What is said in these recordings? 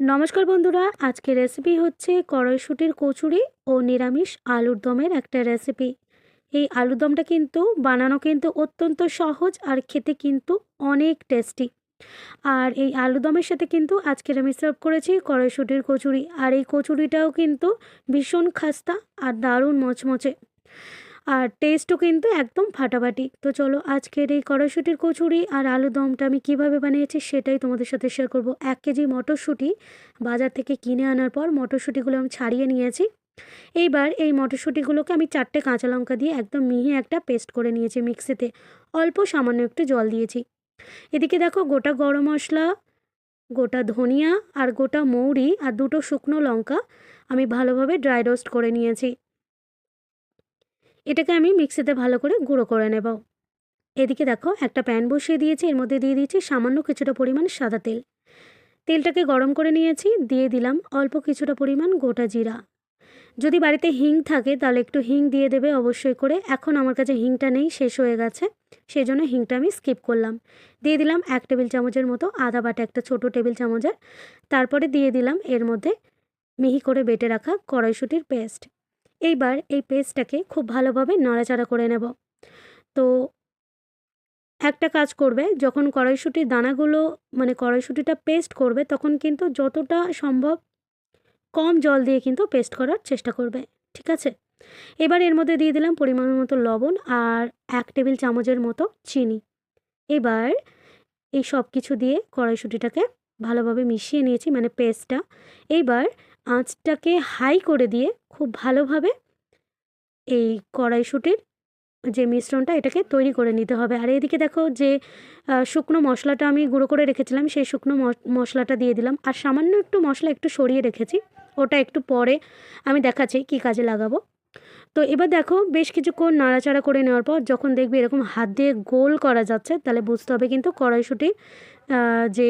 নমস্কার বন্ধুরা, আজকের রেসিপি হচ্ছে কড়াইশুঁটির কচুরি ও নিরামিষ আলুর দমের একটা রেসিপি। এই আলুর দমটা কিন্তু বানানো কিন্তু অত্যন্ত সহজ আর খেতে কিন্তু অনেক টেস্টি। আর এই আলুর দমের সাথে কিন্তু আজকের আমি সার্ভ করেছি কড়াইশুঁটির কচুরি, আর এই কচুরিটাও কিন্তু ভীষণ খাস্তা আর দারুণ মচমচে, আর টেস্টও কিন্তু একদম ফাটাফাটি। তো চলো আজকের এই কড়াইশুঁটির কচুরি আর আলুর দমটা আমি কিভাবে বানিয়েছি সেটাই তোমাদের সাথে শেয়ার করব। 1 কেজি মটরশুঁটি বাজার থেকে কিনে আনার পর মটরশুঁটিগুলো আমি ছাড়িয়ে নিয়েছি। এইবার এই মটরশুঁটিগুলোকে আমি 4টে কাঁচা লঙ্কা দিয়ে একদম মিহি একটা পেস্ট করে নিয়েছি মিক্সিতে। অল্প সামান্য একটু জল দিয়েছি। এদিকে দেখো গোটা গরম মশলা, গোটা ধনিয়া আর গোটা মৌরি আর 2টো শুকনো লঙ্কা আমি ভালোভাবে ড্রাই রোস্ট করে নিয়েছি। এটাকে আমি মিক্সিতে ভালো করে গুঁড়ো করে নেব। এদিকে দেখো একটা প্যান বসিয়ে দিয়েছি, এর মধ্যে দিয়ে দিয়েছি সামান্য কিছুটা পরিমাণ সাদা তেল। তেলটাকে গরম করে নিয়েছি, দিয়ে দিলাম অল্প কিছুটা পরিমাণ গোটা জিরা। যদি বাড়িতে হিং থাকে তাহলে একটু হিং দিয়ে দেবে অবশ্যই করে। এখন আমার কাছে হিংটা নেই, শেষ হয়ে গেছে, সেই জন্য হিংটা আমি স্কিপ করলাম। দিয়ে দিলাম 1 টেবিল চামচের মতো আদা বাটা, একটা ছোট টেবিল চামচের। তারপরে দিয়ে দিলাম এর মধ্যে মিহি করে বেটে রাখা কড়াইশুঁটির পেস্ট। এইবার এই পেস্টটাকে খুব ভালোভাবে নাড়াচাড়া করে নেব। তো একটা কাজ করবে, যখন কড়াইশুঁটির দানাগুলো মানে কড়াইশুঁটিটা পেস্ট করবে তখন কিন্তু যতটা সম্ভব কম জল দিয়ে কিন্তু পেস্ট করার চেষ্টা করবে, ঠিক আছে? এবার এর মধ্যে দিয়ে দিলাম পরিমাণ মতো লবণ আর 1 টেবিল চামচের মতো চিনি। এবার এই সব কিছু দিয়ে কড়াইশুঁটিটাকে ভালোভাবে মিশিয়ে নিয়েছি, মানে পেস্টটা। এইবার আঁচটাকে হাই করে দিয়ে খুব ভালোভাবে এই কড়াইশুঁটির যে মিশ্রণটা এটাকে তৈরি করে নিতে হবে। আর এদিকে দেখো যে শুকনো মশলাটা আমি গুঁড়ো করে রেখেছিলাম, সেই শুকনো মশলাটা দিয়ে দিলাম। আর সামান্য একটু মশলা একটু সরিয়ে রেখেছি, ওটা একটু পরে আমি দেখাচ্ছি কী কাজে লাগাবো। তো এবার দেখো বেশ কিছুক্ষণ নাড়াচাড়া করে নেওয়ার পর যখন দেখবি এরকম হাত দিয়ে গোল করা যাচ্ছে, তাহলে বুঝতে হবে কিন্তু কড়াইশুঁটির যে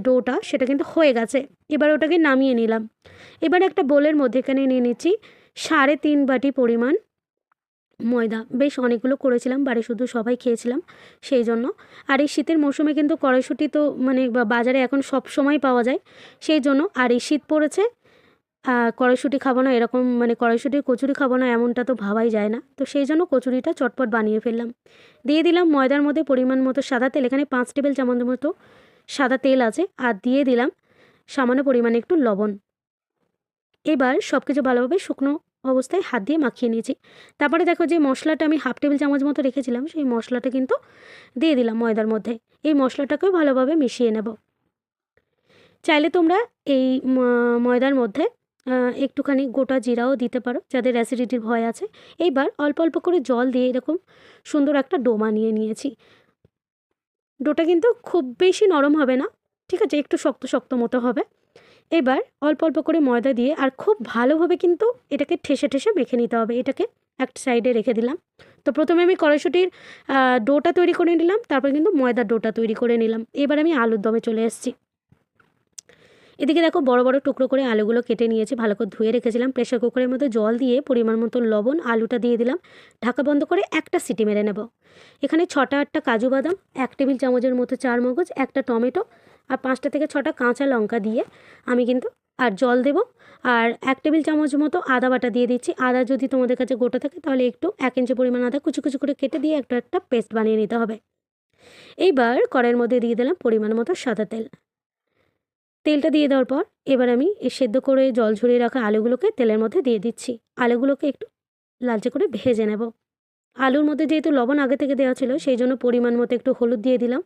ডোটা সেটা কিন্তু হয়ে গেছে। এবার ওটাকে নামিয়ে নিলাম। এবার একটা বোলের মধ্যে এখানে নিয়ে নিচ্ছি 3.5 বাটি পরিমাণ ময়দা। বেশ অনেকগুলো করেছিলাম, বাড়ি শুধু সবাই খেয়েছিলাম সেই জন্য। আর এই শীতের মৌসুমে কিন্তু কড়াইশুঁটি তো মানে বাজারে এখন সব সময় পাওয়া যায়, সেই জন্য। আর এই শীত পড়েছে, কড়াইশুঁটি খাবো না এরকম, মানে কড়াইশুঁটির কচুরি খাবো না এমনটা তো ভাবাই যায় না, তো সেই জন্য কচুরিটা চটপট বানিয়ে ফেললাম। দিয়ে দিলাম ময়দার মধ্যে পরিমাণ মতো সাদা তেল, এখানে 5 টেবিল চামচের মতো সাদা তেল আছে। আর দিয়ে দিলাম সামান্য পরিমাণে একটু লবণ। এবার সব কিছু ভালোভাবে শুকনো অবস্থায় হাত দিয়ে মাখিয়ে নিয়েছি। তারপরে দেখো যে মশলাটা আমি 1/2 টেবিল চামচ মতো রেখেছিলাম, সেই মশলাটা কিন্তু দিয়ে দিলাম ময়দার মধ্যে। এই মশলাটাকেও ভালোভাবে মিশিয়ে নেব। চাইলে তোমরা এই ময়দার মধ্যে একটুখানি গোটা জিরাও দিতে পারো যাদের অ্যাসিডিটির ভয় আছে। এইবার অল্প অল্প করে জল দিয়ে এরকম সুন্দর একটা ডো বানিয়ে নিয়েছি। ডোটা কিন্তু খুব বেশি নরম হবে না, ঠিক আছে, একটু শক্ত শক্ত মতো হবে। এবার অল্প অল্প করে ময়দা দিয়ে আর খুব ভালোভাবে কিন্তু এটাকে ঠেসে ঠেসে মেখে নিতে হবে। এটাকে একটা সাইডে রেখে দিলাম। তো প্রথমে আমি কড়াইশুঁটির ডোটা তৈরি করে নিলাম, তারপর কিন্তু ময়দার ডোটা তৈরি করে নিলাম। এবার আমি আলুর দমে চলে এসেছি। এদিকে দেখো বড় বড় টুকরো করে আলুগুলো কেটে নিয়েছি, ভালো করে ধুয়ে রেখেছিলাম। প্রেসার কুকারের মধ্যে জল দিয়ে পরিমাণ মতো লবণ, আলুটা দিয়ে দিলাম। ঢাকা বন্ধ করে একটা সিটি মেরে নেব। এখানে 6টা কাজু বাদাম, 1 টেবিল চামচের মতো চারমগজ, একটা টমেটো আর 5টা থেকে 6টা কাঁচা লঙ্কা দিয়ে আমি কিন্তু আর জল দেব। আর 1 টেবিল চামচ মতো আদা বাটা দিয়ে দিচ্ছি। আদা যদি তোমাদের কাছে গোটা থাকে তাহলে একটু 1 ইঞ্চি পরিমাণ আদা কুচি কুচি করে কেটে দিয়ে একটা পেস্ট বানিয়ে নিতে হবে। এইবার কড়াইয়ের মধ্যে দিয়ে দিলাম পরিমাণ মতো সাদা তেল। তেলটা দিয়ে দেওয়ার পর এবার আমি এই সেদ্ধ করে জল ঝরিয়ে রাখা আলুগুলোকে তেলের মধ্যে দিয়ে দিচ্ছি। আলুগুলোকে একটু লালচে করে ভেজে নেব। আলুর মধ্যে যেহেতু লবণ আগে থেকে দেওয়া ছিল সেই জন্য পরিমাণ মতো একটু হলুদ দিয়ে দিলাম।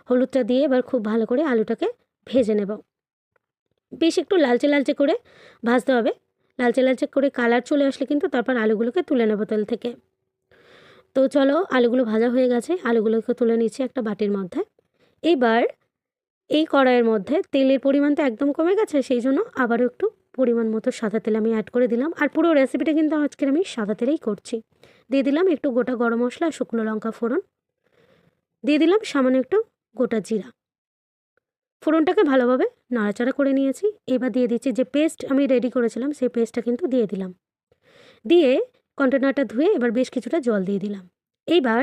হলুদটা দিয়ে এবার খুব ভালো করে আলুটাকে ভেজে নেব। বেশ একটু লালচে লালচে করে ভাজতে হবে। লালচে লালচে করে কালার চলে আসলে কিন্তু তারপর আলুগুলোকে তুলে নেব তেল থেকে। তো চলো আলুগুলো ভাজা হয়ে গেছে, আলুগুলোকে তুলে নিচ্ছি একটা বাটির মধ্যে। এবার এই কড়াইয়ের মধ্যে তেলের পরিমাণ তো একদম কমে গেছে, সেই জন্য আবারও একটু পরিমাণ মতো সাদা তেল আমি অ্যাড করে দিলাম। আর পুরো রেসিপিটা কিন্তু আজকের আমি সাদা তেলেই করছি। দিয়ে দিলাম একটু গোটা গরম মশলা, শুকনো লঙ্কা ফোড়ন, দিয়ে দিলাম সামান্য একটু গোটা জিরা। ফোড়নটাকে ভালোভাবে নাড়াচাড়া করে নিয়েছি। এবার দিয়ে দিচ্ছি যে পেস্ট আমি রেডি করেছিলাম, সেই পেস্টটা কিন্তু দিয়ে দিলাম। দিয়ে কন্টেনারটা ধুয়ে এবার বেশ কিছুটা জল দিয়ে দিলাম। এইবার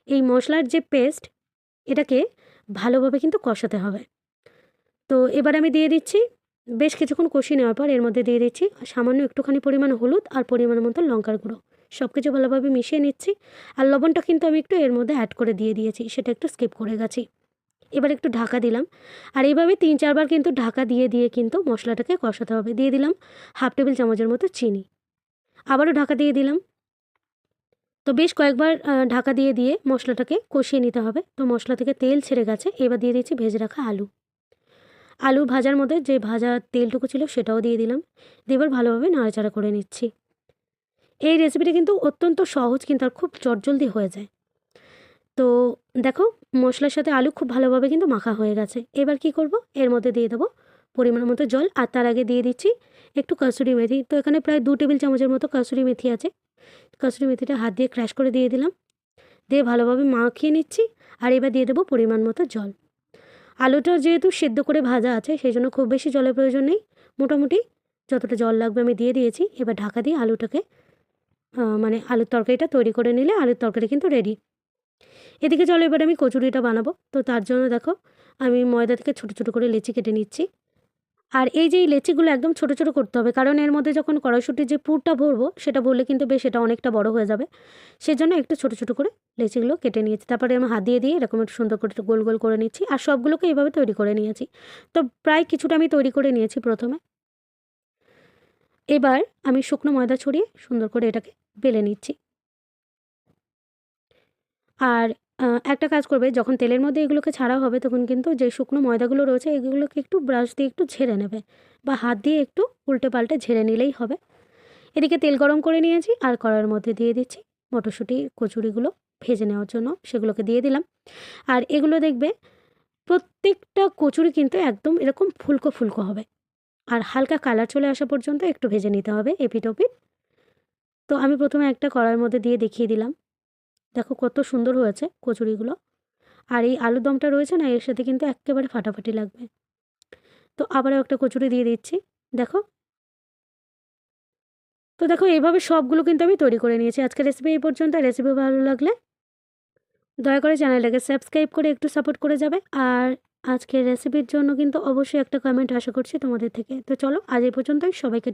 এই মশলার যে পেস্ট এটাকে ভালোভাবে কিন্তু কষাতে হবে। তো এবার আমি দিয়ে দিচ্ছি, বেশ কিছুক্ষণ কষিয়ে নেওয়ার পর এর মধ্যে দিয়ে দিচ্ছি সামান্য একটুখানি পরিমাণ হলুদ আর পরিমাণ মতো লঙ্কার গুঁড়ো। সব কিছু ভালোভাবে মিশিয়ে নিচ্ছি। আর লবণটা কিন্তু আমি একটু এর মধ্যে অ্যাড করে দিয়ে দিয়েছি, সেটা একটু স্কিপ করে গেছি। এবার একটু ঢাকা দিলাম, আর এইভাবে 3-4 বার কিন্তু ঢাকা দিয়ে দিয়ে কিন্তু মশলাটাকে কষাতে হবে। দিয়ে দিলাম 1/2 টেবিল চামচের মতো চিনি, আবারও ঢাকা দিয়ে দিলাম। তো বেশ কয়েকবার ঢাকা দিয়ে দিয়ে মশলাটাকে কষিয়ে নিতে হবে। তো মশলা থেকে তেল ছেড়ে গেছে, এবার দিয়ে দিচ্ছি ভেজে রাখা আলু। আলু ভাজার মধ্যে যে ভাজা তেলটুকু ছিল সেটাও দিয়ে দিলাম, দিয়ে এবার ভালোভাবে নাড়াচাড়া করে নিচ্ছি। এই রেসিপিটা কিন্তু অত্যন্ত সহজ, কিন্তু আর খুব চটজলদি হয়ে যায়। তো দেখো মশলার সাথে আলু খুব ভালোভাবে কিন্তু মাখা হয়ে গেছে। এবার কি করব, এর মধ্যে দিয়ে দেবো পরিমাণ মতো জল, আর তার আগে দিয়ে দিচ্ছি একটু কসুরি মেথি। তো এখানে প্রায় 2 টেবিল চামচের মতো কসুরি মেথি আছে। কসুরি মেথিটা হাত দিয়ে ক্র্যাশ করে দিয়ে দিলাম, দিয়ে ভালোভাবে মাখিয়ে নিচ্ছি। আর এবার দিয়ে দেবো পরিমাণ মতো জল। আলুটা যেহেতু সেদ্ধ করে ভাজা আছে সেই জন্য খুব বেশি জলের প্রয়োজন নেই, মোটামুটি যতটা জল লাগবে আমি দিয়ে দিয়েছি। এবার ঢাকা দিয়ে আলুটাকে মানে আলুর তরকারিটা তৈরি করে নিলে আলুর তরকারি কিন্তু রেডি। এদিকে চলো এবার আমি কচুরিটা বানাবো। তো তার জন্য দেখো আমি ময়দা থেকে ছোটো ছোটো করে লেচি কেটে নিচ্ছি। আর এই যে এই লেচিগুলো একদম ছোটো ছোটো করতে হবে, কারণ এর মধ্যে যখন কড়াইশুঁটির যে পুরটা ভরবো সেটা ভরলে কিন্তু বেশ এটা অনেকটা বড় হয়ে যাবে। সেজন্য একটু ছোটো ছোটো করে লেচিগুলো কেটে নিয়েছি। তারপরে আমি হাত দিয়ে দিয়ে এরকম একটু সুন্দর করে একটু গোল গোল করে নিচ্ছি, আর সবগুলোকে এইভাবে তৈরি করে নিয়েছি। তো প্রায় কিছুটা আমি তৈরি করে নিয়েছি প্রথমে। এবার আমি শুকনো ময়দা ছড়িয়ে সুন্দর করে এটাকে বেলে নিচ্ছি। আর একটা কাজ করবে, যখন তেলের মধ্যে এগুলোকে ছাড়া হবে তখন কিন্তু যে শুকনো ময়দাগুলো রয়েছে এগুলোকে একটু ব্রাশ দিয়ে একটু ঝেড়ে নেবে, বা হাত দিয়ে একটু উল্টে পাল্টে ঝেড়ে নিলেই হবে। এদিকে তেল গরম করে নিয়েছি, আর কড়াইয়ের মধ্যে দিয়ে দিচ্ছি মটরশুঁটি কচুরিগুলো ভেজে নেওয়ার জন্য, সেগুলোকে দিয়ে দিলাম। আর এগুলো দেখবে প্রত্যেকটা কচুরি কিন্তু একদম এরকম ফুলকো ফুলকো হবে, আর হালকা কালার চলে আসা পর্যন্ত একটু ভেজে নিতে হবে এপিঠ ওপিঠ। তো আমি প্রথমে একটা কড়াইয়ের মধ্যে দিয়ে দেখিয়ে দিলাম, দেখো কত সুন্দর হয়েছে কচুরিগুলো। আর এই আলুর দমটা রয়েছে না, এর সাথে কিন্তু এক্কেবারে ফাটাফাটি লাগবে। তো আবারও একটা কচুরি দিয়ে দিচ্ছি, দেখো। তো দেখো এইভাবে সবগুলো কিন্তু আমি তৈরি করে নিয়েছি। আজকের রেসিপি এই পর্যন্ত। রেসিপি ভালো লাগলে দয়া করে চ্যানেলটাকে সাবস্ক্রাইব করে একটু সাপোর্ট করে যাবে। আর আজকের রেসিপির জন্য কিন্তু অবশ্যই একটা কমেন্ট আশা করছি তোমাদের থেকে। তো চলো আজ এই পর্যন্তই, সবাইকে